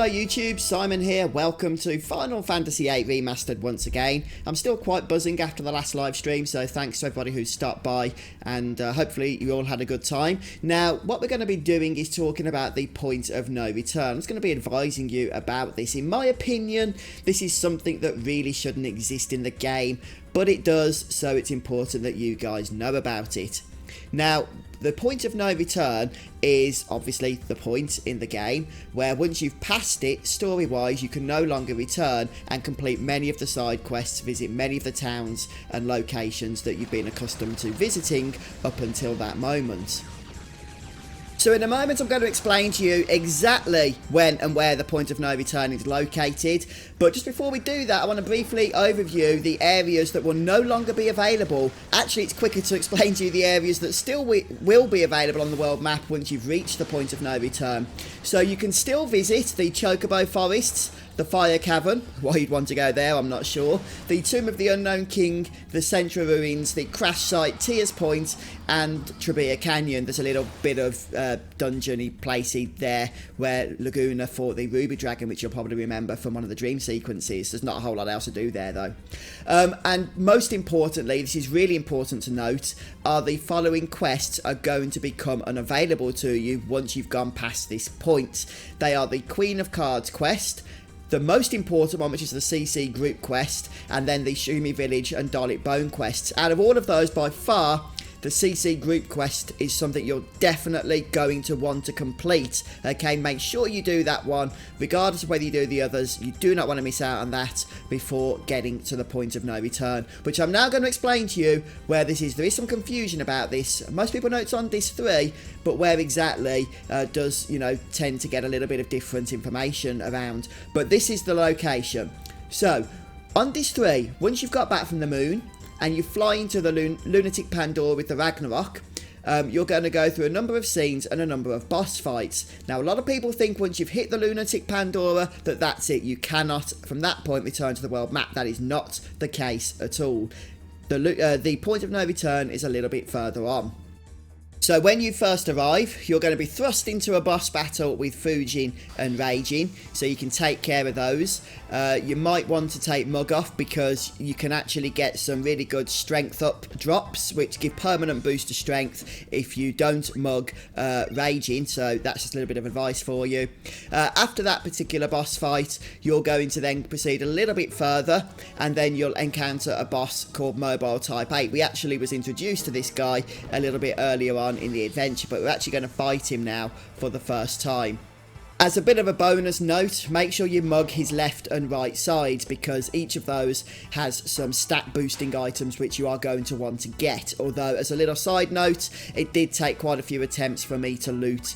Hello YouTube, Simon here, welcome to Final Fantasy VIII Remastered once again. I'm still quite buzzing after the last live stream, so thanks to everybody who stopped by, and hopefully you all had a good time. Now, what we're going to be doing is talking about the point of no return. I'm just going to be advising you about this. In my opinion, this is something that really shouldn't exist in the game, but it does, so it's important that you guys know about it. Now, the point of no return is obviously the point in the game where once you've passed it, story-wise, you can no longer return and complete many of the side quests, visit many of the towns and locations that you've been accustomed to visiting up until that moment. So in a moment I'm going to explain to you exactly when and where the point of no return is located, but just before we do that I want to briefly overview the areas that will no longer be available. Actually, it's quicker to explain to you the areas that still will be available on the world map once you've reached the point of no return. So you can still visit the Chocobo Forests, the Fire Cavern, why you'd want to go there I'm not sure, the Tomb of the Unknown King, the Central Ruins, the Crash Site, Tears Point and Trebia Canyon. There's a little bit of dungeon-y placey there where Laguna fought the Ruby Dragon, which you'll probably remember from one of the dream sequences. There's not a whole lot else to do there though. And most importantly, this is really important to note, are the following quests are going to become unavailable to you once you've gone past this point. They are the Queen of Cards quest, the most important one, which is the CC group quest, and then the Shumi Village and Dalit Bone quests. Out of all of those, by far, the CC group quest is something you're definitely going to want to complete. Okay, make sure you do that one, regardless of whether you do the others. You do not want to miss out on that before getting to the point of no return, which I'm now going to explain to you where this is. There is some confusion about this. Most people know it's on Disc 3, but where exactly does, tend to get a little bit of different information around. But this is the location. So, on Disc 3, once you've got back from the moon, and you fly into the Lunatic Pandora with the Ragnarok, you're going to go through a number of scenes and a number of boss fights. Now, a lot of people think once you've hit the Lunatic Pandora that that's it. You cannot, from that point, return to the world map. That is not the case at all. The point of no return is a little bit further on. So when you first arrive, you're going to be thrust into a boss battle with Fujin and Raging, so you can take care of those. You might want to take Mug off because you can actually get some really good strength up drops, which give permanent boost to strength if you don't Mug Raging, so that's just a little bit of advice for you. After that particular boss fight, you're going to then proceed a little bit further, and then you'll encounter a boss called Mobile Type 8. We actually was introduced to this guy a little bit earlier on in the adventure, but we're actually going to fight him now for the first time. As a bit of a bonus note, make sure you mug his left and right sides because each of those has some stat boosting items which you are going to want to get. Although, as a little side note, it did take quite a few attempts for me to loot,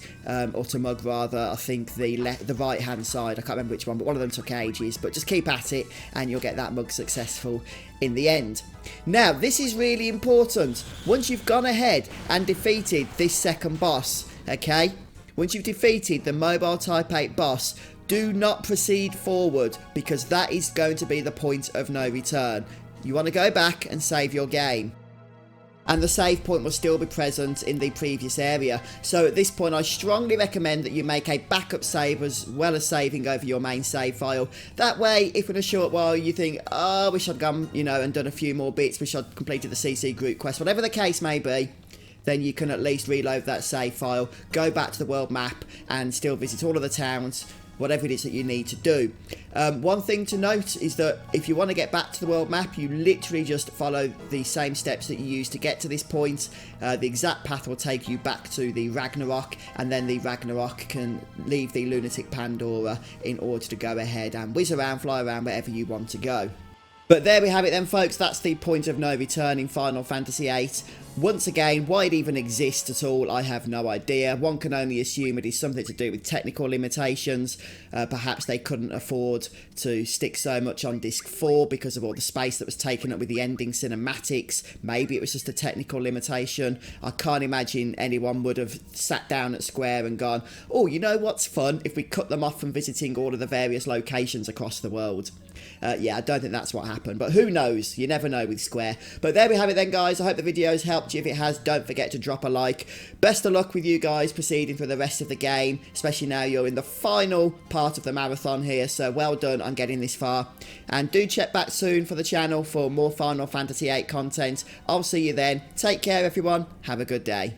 or to mug rather, I think the right hand side. I can't remember which one, but one of them took ages. But just keep at it and you'll get that mug successful in the end. Now, this is really important. Once you've gone ahead and defeated this second boss, okay? Once you've defeated the Mobile Type 8 boss, do not proceed forward because that is going to be the point of no return. You want to go back and save your game. And the save point will still be present in the previous area. So at this point I strongly recommend that you make a backup save as well as saving over your main save file. That way, if in a short while you think, oh, I wish I'd gone, and done a few more bits, wish I'd completed the CC group quest, whatever the case may be, then you can at least reload that save file, go back to the world map and still visit all of the towns, whatever it is that you need to do. One thing to note is that if you want to get back to the world map, you literally just follow the same steps that you used to get to this point. The exact path will take you back to the Ragnarok, and then the Ragnarok can leave the Lunatic Pandora in order to go ahead and whiz around, fly around wherever you want to go. But there we have it then, folks. That's the point of no return in Final Fantasy VIII. Once again, why it even exists at all, I have no idea. One can only assume it is something to do with technical limitations. Perhaps they couldn't afford to stick so much on Disc 4 because of all the space that was taken up with the ending cinematics. Maybe it was just a technical limitation. I can't imagine anyone would have sat down at Square and gone, oh, you know what's fun? If we cut them off from visiting all of the various locations across the world. Yeah, I don't think that's what happened, but who knows? You never know with Square. But there we have it then, guys. I hope the video has helped helped you. If it has, don't forget to drop a like. Best of luck with you guys proceeding through the rest of the game, especially now you're in the final part of the marathon here, so well done on getting this far. And do check back soon for the channel for more Final Fantasy VIII content. I'll see you then. Take care everyone, have a good day.